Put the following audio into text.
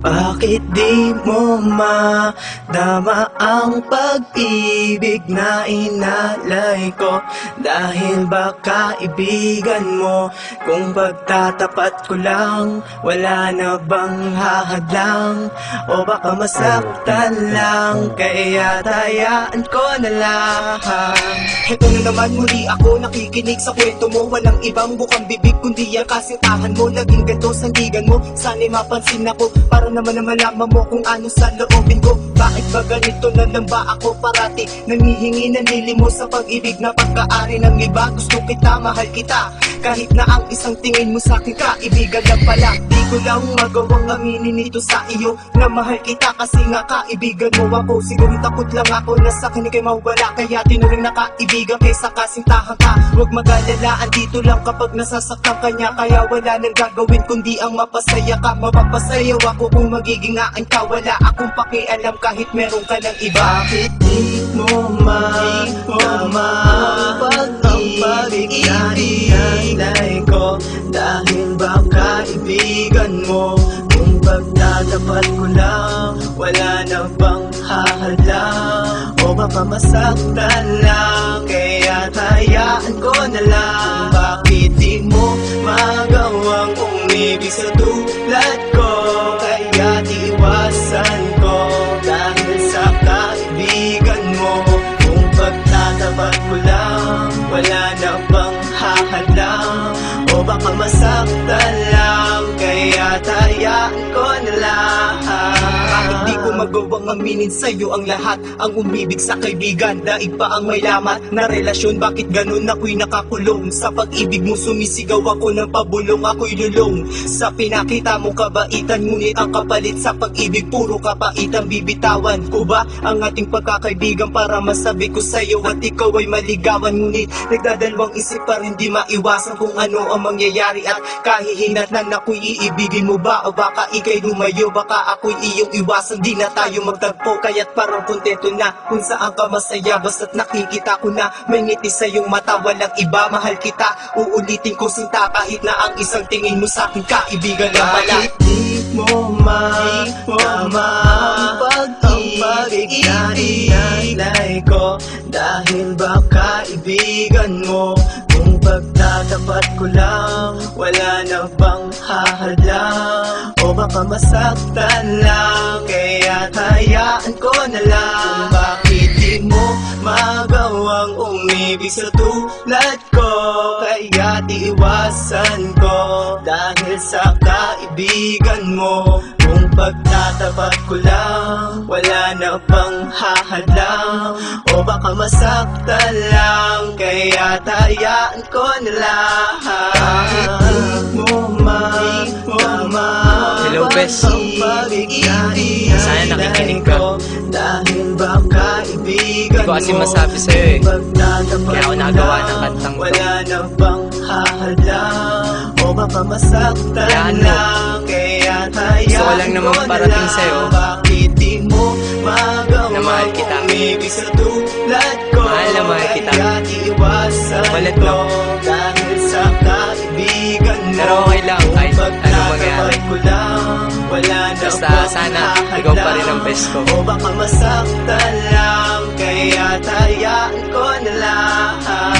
Bakit di mo madama ang pag-ibig na inalay ko? Dahil ba kaibigan mo? Kung pagtatapat ko lang, wala na bang hahadlang? O baka masaktan lang, kaya tayaan ko na lang. Heto na naman muli ako nakikinig sa kwento mo. Walang ibang bukang bibig kundi ang kasintahan mo. Naging ganto sandigan mo, sana'y mapansin ako, para naman na malaman mo kung ano sa loobin ko. Bakit ba ganito na lang ba ako parati? Nangihingi ng lilimos sa pag-ibig na pagkaari ng iba. Gusto kita, mahal kita, kahit na ang isang tingin mo sa akin kaibigan lang pala. Di ko lang magawang aminin ito sa iyo na mahal kita, kasi nga kaibigan mo ako. Siguro takot lang ako na sa akin ikay mawala, kaya tinuring na kaibigan kaysa kasintahan ka. Huwag mag-alala, andito lang kapag nasasaktan ka niya. Kaya wala nang gagawin kundi ang mapasaya ka. Mapapasayaw ako kung magiging aan ka. Wala akong pakialam kahit meron ka ng iba. Bakit di mo madama ang pag-ibig na inalay ko? Dahil ba kaibigan mo? Kung pagtatapat ko lang, wala na bang hahadlang? O baka masaktan lang, kaya hayaan ko na lang. Bakit di mo magawang umibig sa tulad ko? Kaya iwasan ko dahil sa kaibigan mo. Kung pagtatapat ko lang, wala na bang hahadlang? O baka masaktan lang, kaya hayaan ko na lang. Bakit di ko magawang aminin sa'yo ang lahat? Ang umibig sa kaibigan, daig pa ang may lamat na relasyon. Bakit ganun ako'y nakakulong? Sa pag-ibig mo sumisigaw ako ng pabulong. Ako'y lulong sa pinakita mong kabaitan, ngunit ang kapalit sa pag-ibig puro kapaitan. Bibitawan ko ba ang ating pagkakaibigan para masabi ko sa'yo at ikaw ay maligawan? Ngunit nagdadalawang isip pa rin, di maiwasan kung ano ang mangyayari. At kahihinatnan ako'y iibigin mo ba, o baka ikay lumayo? Baka ako'y iyong iwasan, di na tayo magtagpo. Kaya't parang kontento na kung saan ka masaya, basta't nakikita ko na may ngiti sa iyong mata. Walang iba, mahal kita, uulitin ko sinta, kahit na ang isang tingin mo sa akin kaibigan lang pala. Bakit di mo madama ang pag-ibig na inalay ko? Dahil ba kaibigan mo? Kung pagtatapat ko lang, wala na bang hahadlang? O baka masaktan lang, kaya hayaan ko na lang. Bakit di mo magawang umibig sa tulad ko? Kaya iwasan ko dahil sa kaibigan mo. Kung pagtatapat ko lang, wala na bang hahadlang? O baka masaktan lang, kaya hayaan ko na lang. Bakit di mo madama Hello, Bes. Sana nakikinig ka. Dahil ba kaibigan Hindi ko kasi mo? masabi sa'yo eh. Kaya ako nagawa ng kantang to. Wala na bang hahadlang? O baka masaktan Hayaan mo. lang, kaya hayaan Gusto ko lang naman ko na parating lang. sa'yo Bakit di mo magawang na mahal kita. umibig sa tulad ko? Mahal na mahal kita. Kaya iwasan Balat ko no? dahil sa kaibigan mo. Pero okay lang, kahit ano mangyari. Ko lang, wala na Basta bang sana ikaw pa rin ang best ko. o baka masaktan lang, kaya hayaan ko na lang.